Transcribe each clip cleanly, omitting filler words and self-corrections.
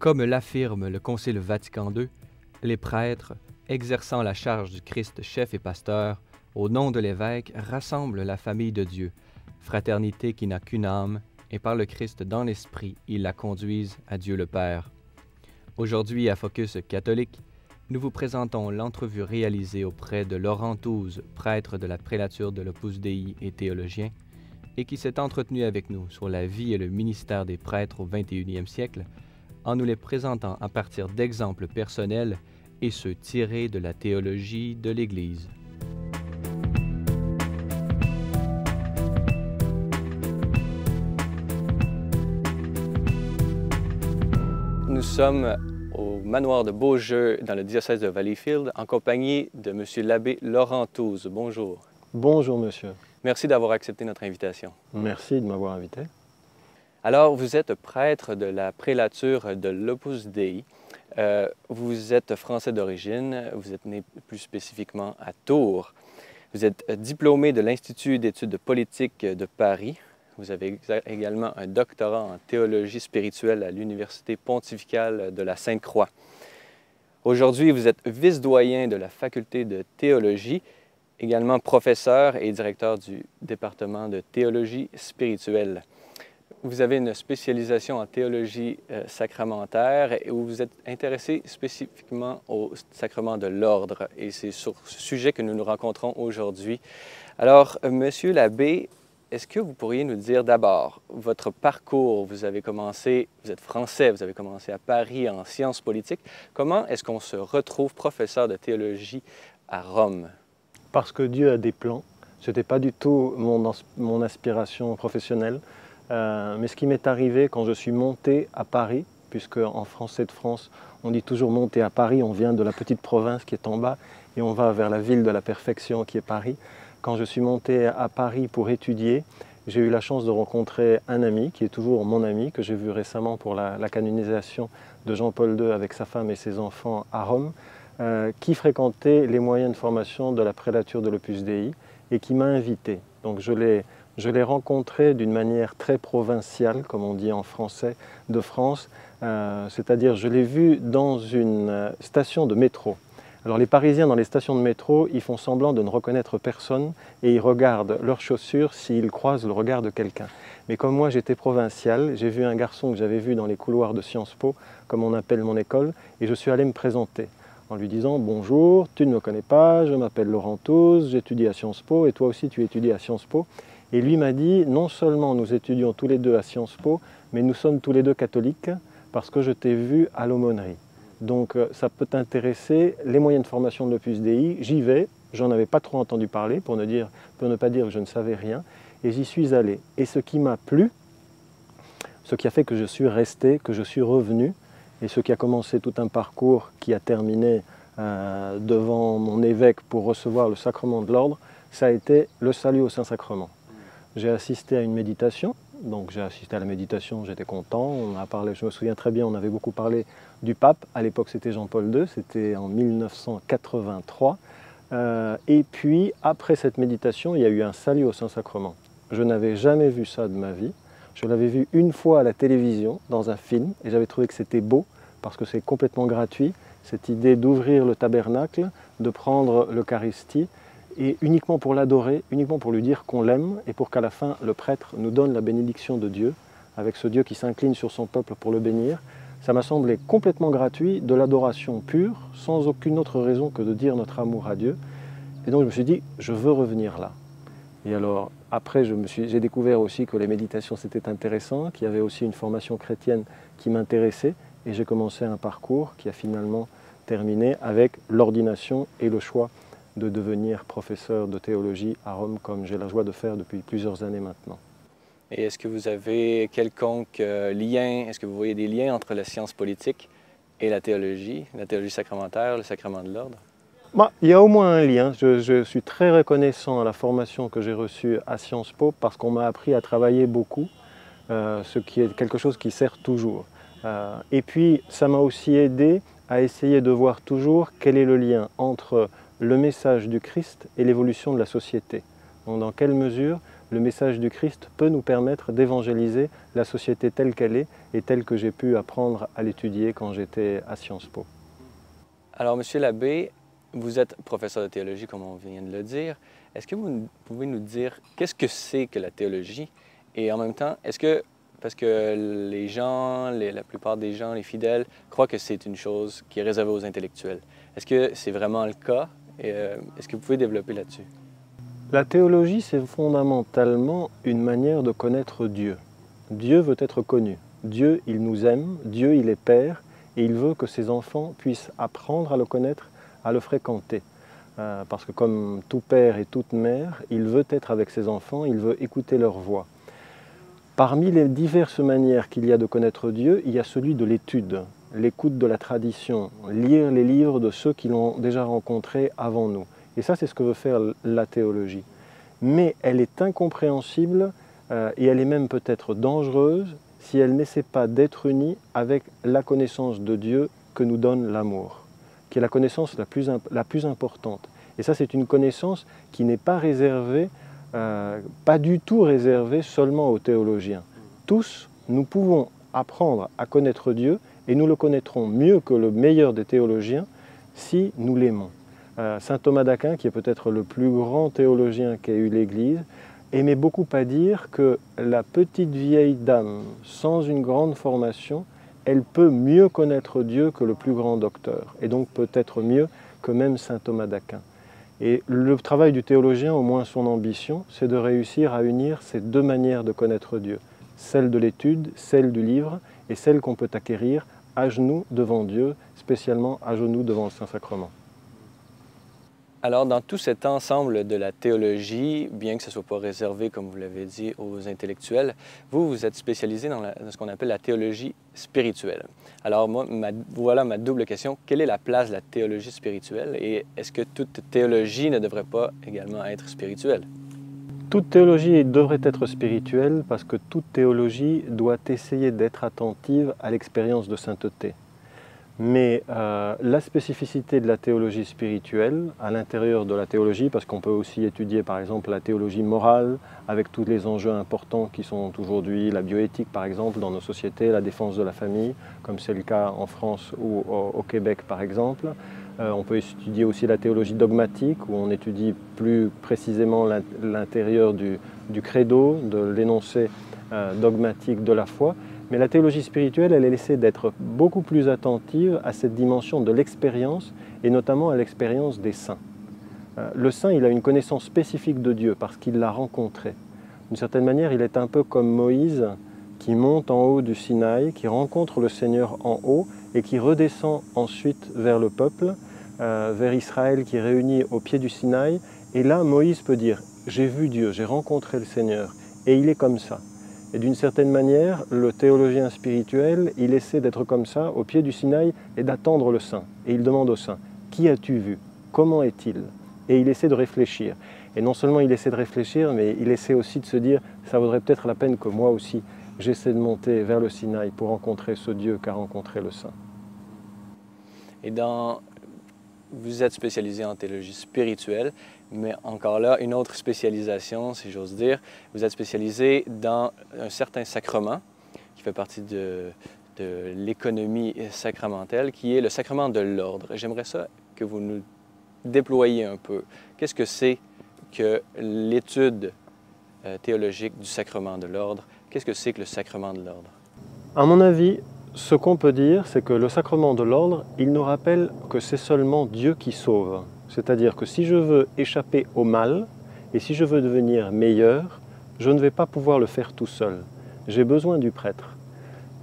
Comme l'affirme le Concile Vatican II, les prêtres, exerçant la charge du Christ chef et pasteur, au nom de l'évêque, rassemblent la famille de Dieu, fraternité qui n'a qu'une âme, et par le Christ dans l'Esprit, ils la conduisent à Dieu le Père. Aujourd'hui, à Focus catholique, nous vous présentons l'entrevue réalisée auprès de Laurent Touze, prêtre de la prélature de l'Opus Dei et théologien, et qui s'est entretenu avec nous sur la vie et le ministère des prêtres au 21e siècle, en nous les présentant à partir d'exemples personnels et ceux tirés de la théologie de l'Église. Nous sommes au manoir de Beaujeu dans le diocèse de Valleyfield en compagnie de M. l'abbé Laurent Touze. Bonjour. Bonjour monsieur. Merci d'avoir accepté notre invitation. Merci de m'avoir invité. Alors, vous êtes prêtre de la prélature de l'Opus Dei. Vous êtes français d'origine, vous êtes né plus spécifiquement à Tours. Vous êtes diplômé de l'Institut d'études politiques de Paris. Vous avez également un doctorat en théologie spirituelle à l'Université pontificale de la Sainte-Croix. Aujourd'hui, vous êtes vice-doyen de la faculté de théologie, également professeur et directeur du département de théologie spirituelle. Vous avez une spécialisation en théologie sacramentaire et vous vous êtes intéressé spécifiquement au sacrement de l'ordre. Et c'est sur ce sujet que nous nous rencontrons aujourd'hui. Alors, Monsieur l'abbé, est-ce que vous pourriez nous dire d'abord votre parcours? Vous êtes français, vous avez commencé à Paris en sciences politiques. Comment est-ce qu'on se retrouve professeur de théologie à Rome? Parce que Dieu a des plans. Ce n'était pas du tout mon aspiration professionnelle. Mais ce qui m'est arrivé quand je suis monté à Paris, puisque en français de France, on dit toujours monter à Paris, on vient de la petite province qui est en bas et on va vers la ville de la perfection qui est Paris. Quand je suis monté à Paris pour étudier, j'ai eu la chance de rencontrer un ami, qui est toujours mon ami, que j'ai vu récemment pour la canonisation de Jean-Paul II avec sa femme et ses enfants à Rome, qui fréquentait les moyens de formation de la prélature de l'Opus Dei et qui m'a invité. Donc je l'ai rencontré d'une manière très provinciale, comme on dit en français, de France, c'est-à-dire je l'ai vu dans une station de métro. Alors les Parisiens dans les stations de métro, ils font semblant de ne reconnaître personne et ils regardent leurs chaussures s'ils croisent le regard de quelqu'un. Mais comme moi j'étais provincial, j'ai vu un garçon que j'avais vu dans les couloirs de Sciences Po, comme on appelle mon école, et je suis allé me présenter en lui disant « Bonjour, tu ne me connais pas, je m'appelle Laurent Touze, j'étudie à Sciences Po et toi aussi tu étudies à Sciences Po ». Et lui m'a dit « Non seulement nous étudions tous les deux à Sciences Po, mais nous sommes tous les deux catholiques parce que je t'ai vu à l'aumônerie. Donc ça peut t'intéresser, les moyens de formation de l'Opus Dei, j'y vais, j'en avais pas trop entendu parler pour ne pas dire que je ne savais rien, et j'y suis allé. Et ce qui m'a plu, ce qui a fait que je suis resté, que je suis revenu, et ce qui a commencé tout un parcours qui a terminé devant mon évêque pour recevoir le sacrement de l'ordre, ça a été le salut au Saint-Sacrement. J'ai assisté à une méditation, donc j'ai assisté à la méditation, j'étais content, on a parlé, je me souviens très bien, on avait beaucoup parlé du pape, à l'époque c'était Jean-Paul II, c'était en 1983, et puis après cette méditation, il y a eu un salut au Saint-Sacrement. Je n'avais jamais vu ça de ma vie, je l'avais vu une fois à la télévision, dans un film, et j'avais trouvé que c'était beau, parce que c'est complètement gratuit, cette idée d'ouvrir le tabernacle, de prendre l'Eucharistie, et uniquement pour l'adorer, uniquement pour lui dire qu'on l'aime, et pour qu'à la fin, le prêtre nous donne la bénédiction de Dieu, avec ce Dieu qui s'incline sur son peuple pour le bénir. Ça m'a semblé complètement gratuit, de l'adoration pure, sans aucune autre raison que de dire notre amour à Dieu. Et donc je me suis dit, je veux revenir là. Et alors, après, j'ai découvert aussi que les méditations c'était intéressant, qu'il y avait aussi une formation chrétienne qui m'intéressait, et j'ai commencé un parcours qui a finalement terminé avec l'ordination et le choix de devenir professeur de théologie à Rome, comme j'ai la joie de faire depuis plusieurs années maintenant. Et est-ce que vous avez quelconque lien, est-ce que vous voyez des liens entre la science politique et la théologie sacramentaire, le sacrement de l'ordre? Il y a au moins un lien. Je suis très reconnaissant à la formation que j'ai reçue à Sciences Po parce qu'on m'a appris à travailler beaucoup, ce qui est quelque chose qui sert toujours. Et puis, ça m'a aussi aidé à essayer de voir toujours quel est le lien entre le message du Christ et l'évolution de la société. Donc, dans quelle mesure le message du Christ peut nous permettre d'évangéliser la société telle qu'elle est et telle que j'ai pu apprendre à l'étudier quand j'étais à Sciences Po. Alors, Monsieur l'abbé, vous êtes professeur de théologie, comme on vient de le dire. Est-ce que vous pouvez nous dire qu'est-ce que c'est que la théologie? Et en même temps, est-ce que, parce que les gens, la plupart des gens, les fidèles, croient que c'est une chose qui est réservée aux intellectuels. Est-ce que c'est vraiment le cas? Est-ce que vous pouvez développer là-dessus? La théologie, c'est fondamentalement une manière de connaître Dieu. Dieu veut être connu. Dieu, il nous aime. Dieu, il est Père. Et il veut que ses enfants puissent apprendre à le connaître, à le fréquenter. Parce que comme tout père et toute mère, il veut être avec ses enfants, il veut écouter leur voix. Parmi les diverses manières qu'il y a de connaître Dieu, il y a celui de l'étude, l'écoute de la tradition, lire les livres de ceux qui l'ont déjà rencontré avant nous. Et ça, c'est ce que veut faire la théologie. Mais elle est incompréhensible et elle est même peut-être dangereuse si elle n'essaie pas d'être unie avec la connaissance de Dieu que nous donne l'amour, qui est la connaissance la plus importante. Et ça, c'est une connaissance qui n'est pas réservée, pas du tout réservée seulement aux théologiens. Tous, nous pouvons apprendre à connaître Dieu et nous le connaîtrons mieux que le meilleur des théologiens si nous l'aimons. Saint Thomas d'Aquin, qui est peut-être le plus grand théologien qu'ait eu l'Église, aimait beaucoup à dire que la petite vieille dame, sans une grande formation, elle peut mieux connaître Dieu que le plus grand docteur, et donc peut-être mieux que même saint Thomas d'Aquin. Et le travail du théologien, au moins son ambition, c'est de réussir à unir ces deux manières de connaître Dieu, celle de l'étude, celle du livre, et celle qu'on peut acquérir à genoux devant Dieu, spécialement à genoux devant le Saint-Sacrement. Alors, dans tout cet ensemble de la théologie, bien que ce ne soit pas réservé, comme vous l'avez dit, aux intellectuels, vous êtes spécialisé dans ce qu'on appelle la théologie spirituelle. Alors, moi, voilà ma double question. Quelle est la place de la théologie spirituelle et est-ce que toute théologie ne devrait pas également être spirituelle? Toute théologie devrait être spirituelle parce que toute théologie doit essayer d'être attentive à l'expérience de sainteté. Mais la spécificité de la théologie spirituelle, à l'intérieur de la théologie, parce qu'on peut aussi étudier par exemple la théologie morale, avec tous les enjeux importants qui sont aujourd'hui la bioéthique par exemple dans nos sociétés, la défense de la famille, comme c'est le cas en France ou au Québec par exemple. On peut étudier aussi la théologie dogmatique, où on étudie plus précisément l'intérieur du credo, de l'énoncé dogmatique de la foi. Mais la théologie spirituelle, elle est laissée d'être beaucoup plus attentive à cette dimension de l'expérience, et notamment à l'expérience des saints. Le saint, il a une connaissance spécifique de Dieu parce qu'il l'a rencontré. D'une certaine manière, il est un peu comme Moïse qui monte en haut du Sinaï, qui rencontre le Seigneur en haut et qui redescend ensuite vers le peuple, vers Israël qui est réuni au pied du Sinaï. Et là, Moïse peut dire « J'ai vu Dieu, j'ai rencontré le Seigneur ». Et il est comme ça. Et d'une certaine manière, le théologien spirituel, il essaie d'être comme ça, au pied du Sinaï, et d'attendre le saint. Et il demande au saint, qui as-tu vu? Comment est-il? Et il essaie de réfléchir. Et non seulement il essaie de réfléchir, mais il essaie aussi de se dire, ça vaudrait peut-être la peine que moi aussi, j'essaie de monter vers le Sinaï pour rencontrer ce Dieu qu'a rencontré le saint. Et vous êtes spécialisé en théologie spirituelle, mais encore là, une autre spécialisation, si j'ose dire. Vous êtes spécialisé dans un certain sacrement qui fait partie de l'économie sacramentelle, qui est le sacrement de l'ordre. J'aimerais ça que vous nous déployiez un peu. Qu'est-ce que c'est que l'étude théologique du sacrement de l'ordre? Qu'est-ce que c'est que le sacrement de l'ordre? À mon avis, ce qu'on peut dire, c'est que le sacrement de l'ordre, il nous rappelle que c'est seulement Dieu qui sauve. C'est-à-dire que si je veux échapper au mal, et si je veux devenir meilleur, je ne vais pas pouvoir le faire tout seul. J'ai besoin du prêtre.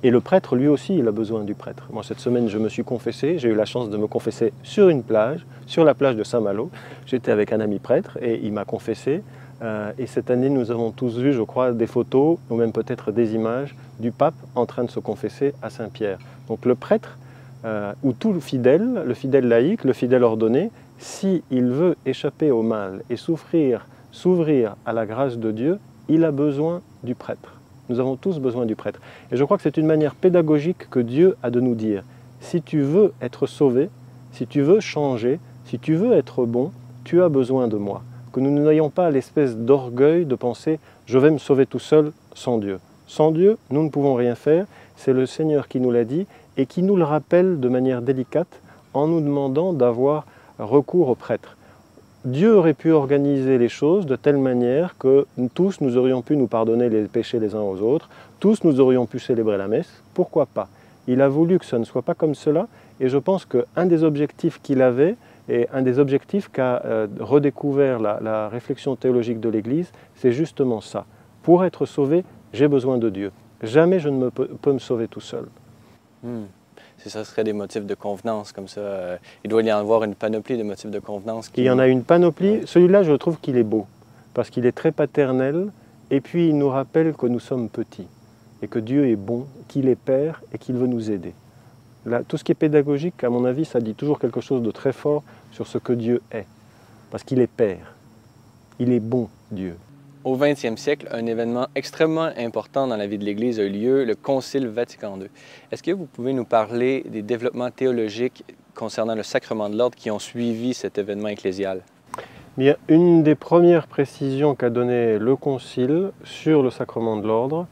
Et le prêtre, lui aussi, il a besoin du prêtre. Moi, cette semaine, je me suis confessé. J'ai eu la chance de me confesser sur une plage, sur la plage de Saint-Malo. J'étais avec un ami prêtre et il m'a confessé. Et cette année, nous avons tous vu, je crois, des photos, ou même peut-être des images, du pape en train de se confesser à Saint-Pierre. Donc le prêtre, ou tout le fidèle laïque, le fidèle ordonné, s'il veut échapper au mal et s'ouvrir à la grâce de Dieu, il a besoin du prêtre. Nous avons tous besoin du prêtre. Et je crois que c'est une manière pédagogique que Dieu a de nous dire, si tu veux être sauvé, si tu veux changer, si tu veux être bon, tu as besoin de moi. Que nous n'ayons pas l'espèce d'orgueil de penser « je vais me sauver tout seul sans Dieu. Sans Dieu, nous ne pouvons rien faire, c'est le Seigneur qui nous l'a dit et qui nous le rappelle de manière délicate en nous demandant d'avoir recours au prêtre. Dieu aurait pu organiser les choses de telle manière que tous nous aurions pu nous pardonner les péchés les uns aux autres, tous nous aurions pu célébrer la messe, pourquoi pas? Il a voulu que ce ne soit pas comme cela et je pense qu'un des objectifs qu'il avait et un des objectifs qu'a redécouvert la réflexion théologique de l'Église, c'est justement ça. Pour être sauvé, j'ai besoin de Dieu. Jamais je ne peux me sauver tout seul. C'est ça, ce serait des motifs de convenance comme ça. Il doit y en avoir une panoplie de motifs de convenance. Il y en a une panoplie. Celui-là, je trouve qu'il est beau, parce qu'il est très paternel, et puis il nous rappelle que nous sommes petits, et que Dieu est bon, qu'il est Père, et qu'il veut nous aider. Là, tout ce qui est pédagogique, à mon avis, ça dit toujours quelque chose de très fort sur ce que Dieu est, parce qu'il est Père. Il est bon, Dieu. Au 20e siècle, un événement extrêmement important dans la vie de l'Église a eu lieu, le Concile Vatican II. Est-ce que vous pouvez nous parler des développements théologiques concernant le sacrement de l'ordre qui ont suivi cet événement ecclésial? Bien, une des premières précisions qu'a donné le Concile sur le sacrement de l'ordre,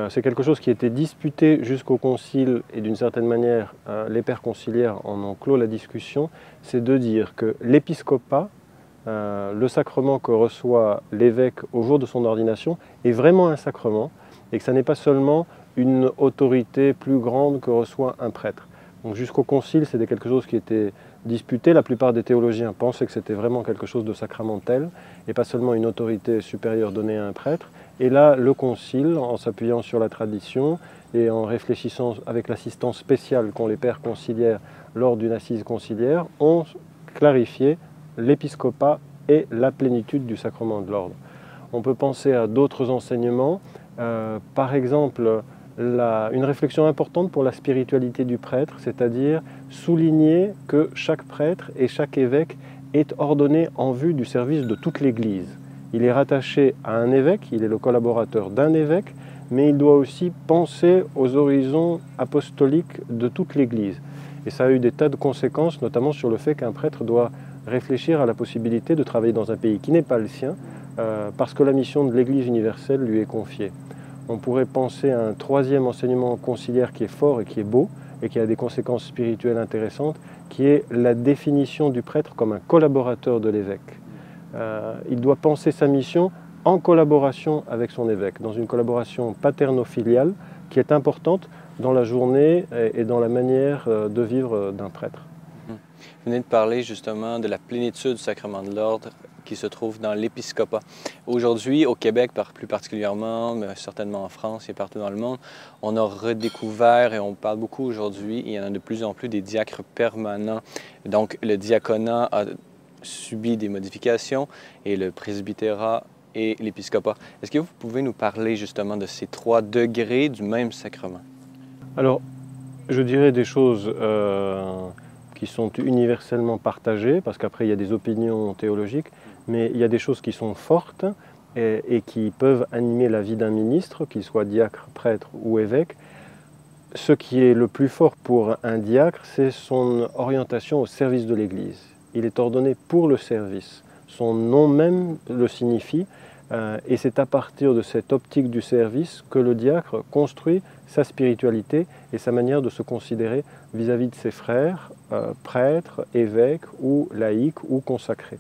c'est quelque chose qui était disputé jusqu'au Concile et d'une certaine manière, les pères conciliaires en ont clos la discussion, c'est de dire que l'épiscopat, le sacrement que reçoit l'évêque au jour de son ordination est vraiment un sacrement et que ça n'est pas seulement une autorité plus grande que reçoit un prêtre. Donc jusqu'au Concile, c'était quelque chose qui était disputé. La plupart des théologiens pensaient que c'était vraiment quelque chose de sacramentel et pas seulement une autorité supérieure donnée à un prêtre. Et là, le Concile, en s'appuyant sur la tradition et en réfléchissant avec l'assistance spéciale qu'ont les pères conciliaires lors d'une assise conciliaire, ont clarifié l'épiscopat et la plénitude du sacrement de l'ordre. On peut penser à d'autres enseignements, par exemple une réflexion importante pour la spiritualité du prêtre, c'est-à-dire souligner que chaque prêtre et chaque évêque est ordonné en vue du service de toute l'Église. Il est rattaché à un évêque, il est le collaborateur d'un évêque, mais il doit aussi penser aux horizons apostoliques de toute l'Église. Et ça a eu des tas de conséquences, notamment sur le fait qu'un prêtre doit réfléchir à la possibilité de travailler dans un pays qui n'est pas le sien, parce que la mission de l'Église universelle lui est confiée. On pourrait penser à un troisième enseignement conciliaire qui est fort et qui est beau, et qui a des conséquences spirituelles intéressantes, qui est la définition du prêtre comme un collaborateur de l'évêque. Il doit penser sa mission en collaboration avec son évêque, dans une collaboration paterno-filiale qui est importante dans la journée et dans la manière de vivre d'un prêtre. Vous venez de parler justement de la plénitude du sacrement de l'ordre qui se trouve dans l'épiscopat. Aujourd'hui, au Québec plus particulièrement, mais certainement en France et partout dans le monde, on a redécouvert, et on parle beaucoup aujourd'hui, il y en a de plus en plus des diacres permanents. Donc le diaconat a subi des modifications et le presbytérat et l'épiscopat. Est-ce que vous pouvez nous parler justement de ces 3 degrés du même sacrement? Alors, je dirais des choses qui sont universellement partagées, parce qu'après il y a des opinions théologiques, mais il y a des choses qui sont fortes et qui peuvent animer la vie d'un ministre, qu'il soit diacre, prêtre ou évêque. Ce qui est le plus fort pour un diacre, c'est son orientation au service de l'Église. Il est ordonné pour le service. Son nom même le signifie, et c'est à partir de cette optique du service que le diacre construit sa spiritualité et sa manière de se considérer vis-à-vis de ses frères, prêtres, évêques ou laïcs ou consacrés.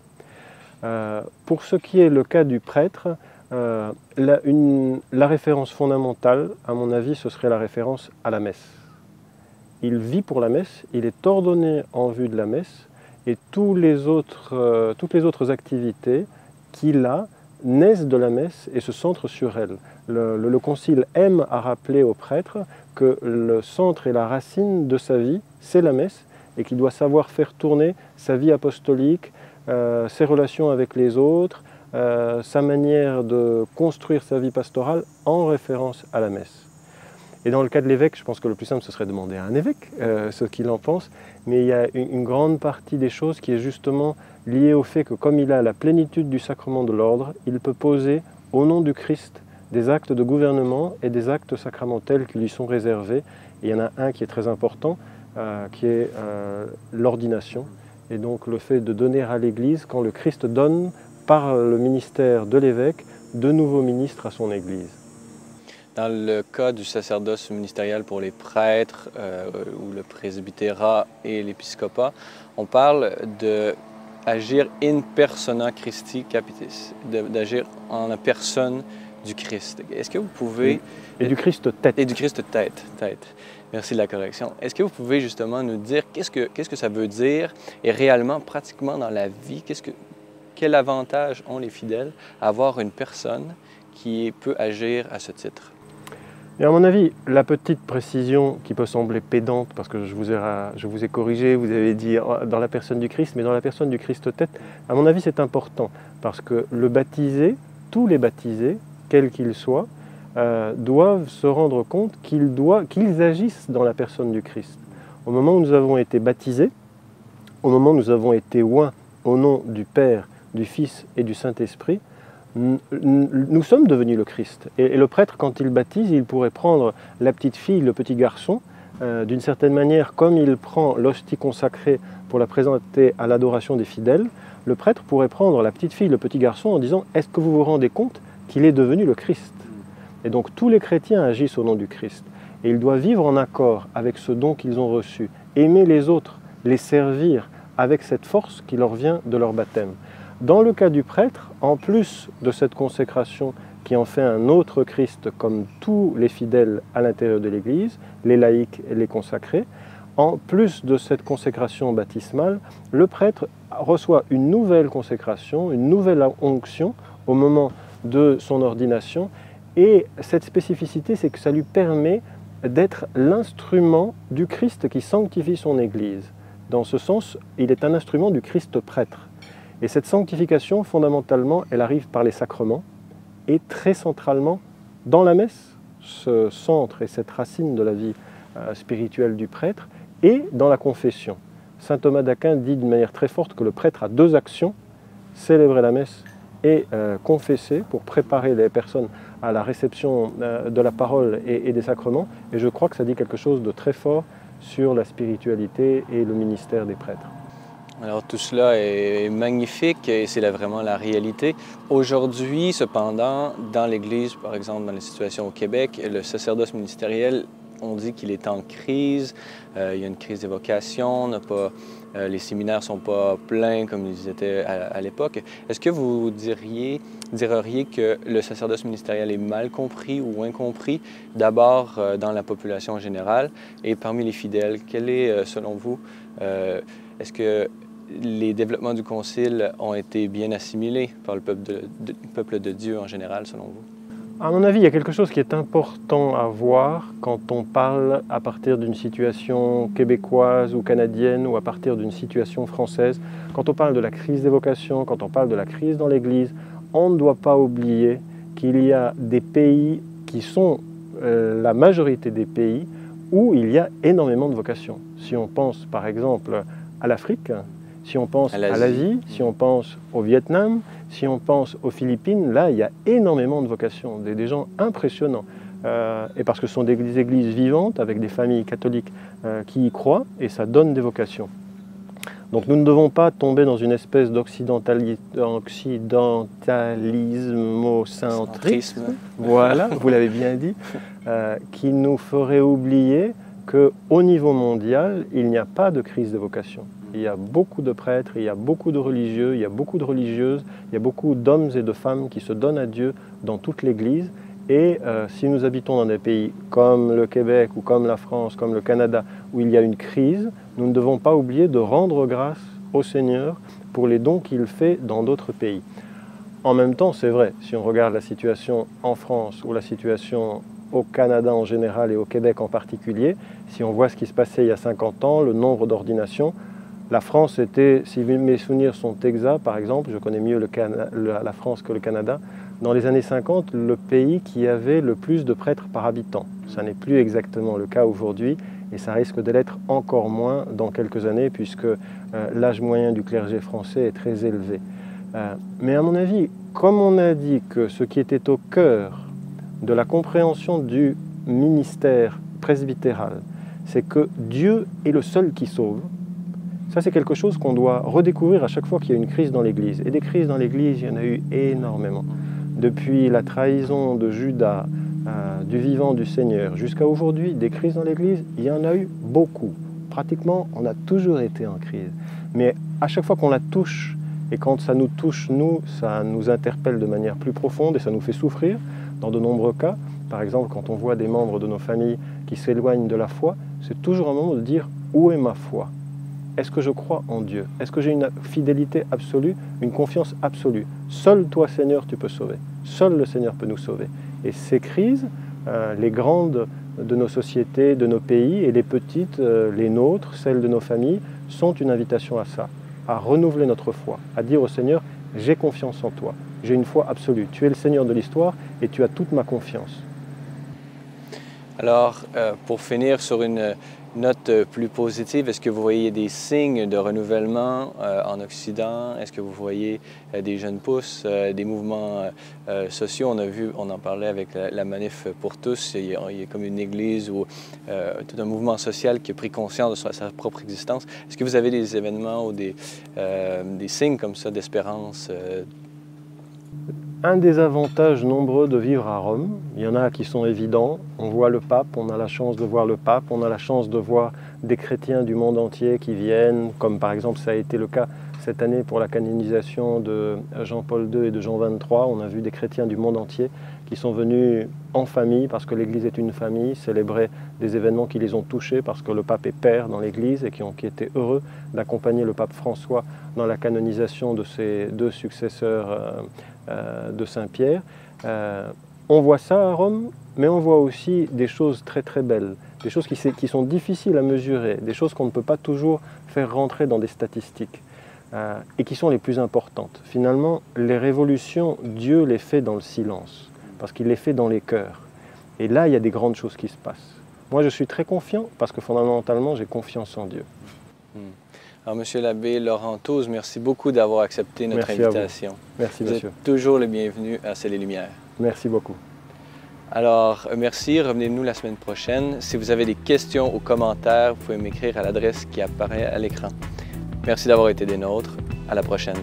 Pour ce qui est le cas du prêtre, la référence fondamentale, à mon avis, ce serait la référence à la messe. Il vit pour la messe, il est ordonné en vue de la messe, et toutes les autres activités qu'il a naissent de la messe et se centrent sur elle. Le Concile aime à rappeler aux prêtres que le centre et la racine de sa vie, c'est la messe, et qu'il doit savoir faire tourner sa vie apostolique, ses relations avec les autres, sa manière de construire sa vie pastorale en référence à la messe. Et dans le cas de l'évêque, je pense que le plus simple, ce serait de demander à un évêque ce qu'il en pense, mais il y a une grande partie des choses qui est justement liée au fait que comme il a la plénitude du sacrement de l'ordre, il peut poser au nom du Christ des actes de gouvernement et des actes sacramentels qui lui sont réservés. Et il y en a un qui est très important, qui est l'ordination. Et donc le fait de donner à l'Église, quand le Christ donne par le ministère de l'évêque, de nouveaux ministres à son Église. Dans le cas du sacerdoce ministériel pour les prêtres ou le presbytérat et l'épiscopat, on parle d'agir in persona Christi capitis, d'agir en la personne du Christ. Est-ce que vous pouvez... Et du Christ tête. Et du Christ tête. Merci de la correction. Est-ce que vous pouvez justement nous dire qu'est-ce que ça veut dire et réellement, pratiquement dans la vie, quel avantage ont les fidèles à avoir une personne qui peut agir à ce titre? Et à mon avis, la petite précision qui peut sembler pédante, parce que je vous ai corrigé, vous avez dit dans la personne du Christ, mais dans la personne du Christ tête, à mon avis c'est important, parce que le baptisé, tous les baptisés, quels qu'ils soient, doivent se rendre compte qu'ils agissent dans la personne du Christ. Au moment où nous avons été baptisés, au moment où nous avons été oints au nom du Père, du Fils et du Saint-Esprit, nous sommes devenus le Christ. Et le prêtre, quand il baptise, il pourrait prendre la petite fille, le petit garçon, d'une certaine manière, comme il prend l'hostie consacrée pour la présenter à l'adoration des fidèles, le prêtre pourrait prendre la petite fille, le petit garçon, en disant « Est-ce que vous vous rendez compte qu'il est devenu le Christ ?» Et donc tous les chrétiens agissent au nom du Christ. Et ils doivent vivre en accord avec ce don qu'ils ont reçu, aimer les autres, les servir avec cette force qui leur vient de leur baptême. Dans le cas du prêtre, en plus de cette consécration qui en fait un autre Christ comme tous les fidèles à l'intérieur de l'Église, les laïcs et les consacrés, en plus de cette consécration baptismale, le prêtre reçoit une nouvelle consécration, une nouvelle onction au moment de son ordination. Et cette spécificité, c'est que ça lui permet d'être l'instrument du Christ qui sanctifie son Église. Dans ce sens, il est un instrument du Christ prêtre. Et cette sanctification, fondamentalement, elle arrive par les sacrements et très centralement dans la messe, ce centre et cette racine de la vie spirituelle du prêtre, et dans la confession. Saint Thomas d'Aquin dit d'une manière très forte que le prêtre a deux actions, célébrer la messe et confesser pour préparer les personnes à la réception de la parole et des sacrements. Et je crois que ça dit quelque chose de très fort sur la spiritualité et le ministère des prêtres. Alors tout cela est magnifique et c'est vraiment la réalité. Aujourd'hui, cependant, dans l'Église, par exemple, dans les situations au Québec, le sacerdoce ministériel, on dit qu'il est en crise. Il y a une crise des vocations, les séminaires ne sont pas pleins comme ils étaient à l'époque. Est-ce que vous diriez que le sacerdoce ministériel est mal compris ou incompris, d'abord dans la population générale et parmi les fidèles? Quel est, selon vous, est-ce que les développements du Concile ont été bien assimilés par le peuple de Dieu en général, selon vous? À mon avis, il y a quelque chose qui est important à voir quand on parle à partir d'une situation québécoise ou canadienne ou à partir d'une situation française. Quand on parle de la crise des vocations, quand on parle de la crise dans l'Église, on ne doit pas oublier qu'il y a des pays qui sont la majorité des pays où il y a énormément de vocations. Si on pense par exemple à l'Afrique, si on pense à l'Asie, si on pense au Vietnam, si on pense aux Philippines, là il y a énormément de vocations, des gens impressionnants. Et parce que ce sont des églises vivantes avec des familles catholiques qui y croient et ça donne des vocations. Donc nous ne devons pas tomber dans une espèce d'occidentalisme-centrisme, voilà, vous l'avez bien dit, qui nous ferait oublier qu'au niveau mondial, il n'y a pas de crise de vocation. Il y a beaucoup de prêtres, il y a beaucoup de religieux, il y a beaucoup de religieuses, il y a beaucoup d'hommes et de femmes qui se donnent à Dieu dans toute l'Église. Et si nous habitons dans des pays comme le Québec ou comme la France, comme le Canada, où il y a une crise, nous ne devons pas oublier de rendre grâce au Seigneur pour les dons qu'il fait dans d'autres pays. En même temps, c'est vrai, si on regarde la situation en France ou la situation au Canada en général et au Québec en particulier, si on voit ce qui se passait il y a 50 ans, le nombre d'ordinations, la France était, si mes souvenirs sont exacts, par exemple, je connais mieux la France que le Canada, dans les années 50, le pays qui avait le plus de prêtres par habitant. Ça n'est plus exactement le cas aujourd'hui et ça risque de l'être encore moins dans quelques années puisque l'âge moyen du clergé français est très élevé. Mais à mon avis, comme on a dit que ce qui était au cœur de la compréhension du ministère presbytéral, c'est que Dieu est le seul qui sauve. Ça, c'est quelque chose qu'on doit redécouvrir à chaque fois qu'il y a une crise dans l'Église. Et des crises dans l'Église, il y en a eu énormément. depuis la trahison de Judas, du vivant du Seigneur, jusqu'à aujourd'hui, des crises dans l'Église, il y en a eu beaucoup. Pratiquement, on a toujours été en crise. Mais à chaque fois qu'on la touche, et quand ça nous touche, nous, ça nous interpelle de manière plus profonde et ça nous fait souffrir, dans de nombreux cas. Par exemple, quand on voit des membres de nos familles qui s'éloignent de la foi, c'est toujours un moment de dire « Où est ma foi ? Est-ce que je crois en Dieu? Est-ce que j'ai une fidélité absolue, une confiance absolue? Seul toi, Seigneur, tu peux sauver. Seul le Seigneur peut nous sauver. » Et ces crises, les grandes de nos sociétés, de nos pays, et les petites, les nôtres, celles de nos familles, sont une invitation à ça, à renouveler notre foi, à dire au Seigneur « J'ai confiance en toi, j'ai une foi absolue. Tu es le Seigneur de l'histoire et tu as toute ma confiance. » Alors, pour finir sur une note plus positive, est-ce que vous voyez des signes de renouvellement en Occident? Est-ce que vous voyez des jeunes pousses, des mouvements sociaux? On en parlait avec la Manif pour tous. Il y a comme une église ou tout un mouvement social qui a pris conscience de sa propre existence. Est-ce que vous avez des événements ou des signes comme ça d'espérance? Un des avantages nombreux de vivre à Rome, il y en a qui sont évidents, on voit le pape, on a la chance de voir le pape, on a la chance de voir des chrétiens du monde entier qui viennent, comme par exemple ça a été le cas cette année pour la canonisation de Jean-Paul II et de Jean XXIII, on a vu des chrétiens du monde entier qui sont venus en famille, parce que l'Église est une famille, célébrer des événements qui les ont touchés, parce que le pape est père dans l'Église et qui étaient heureux d'accompagner le pape François dans la canonisation de ses deux successeurs de Saint-Pierre. On voit ça à Rome, mais on voit aussi des choses très très belles, des choses qui sont difficiles à mesurer, des choses qu'on ne peut pas toujours faire rentrer dans des statistiques et qui sont les plus importantes. Finalement, les révolutions, Dieu les fait dans le silence, parce qu'il les fait dans les cœurs. Et là, il y a des grandes choses qui se passent. Moi, je suis très confiant parce que fondamentalement, j'ai confiance en Dieu. Alors, Monsieur l'abbé Laurent Touze, merci beaucoup d'avoir accepté notre invitation. Merci, vous monsieur. Êtes toujours le bienvenu à C'est les Lumières. Merci beaucoup. Alors, merci. Revenez-nous la semaine prochaine. Si vous avez des questions ou commentaires, vous pouvez m'écrire à l'adresse qui apparaît à l'écran. Merci d'avoir été des nôtres. À la prochaine.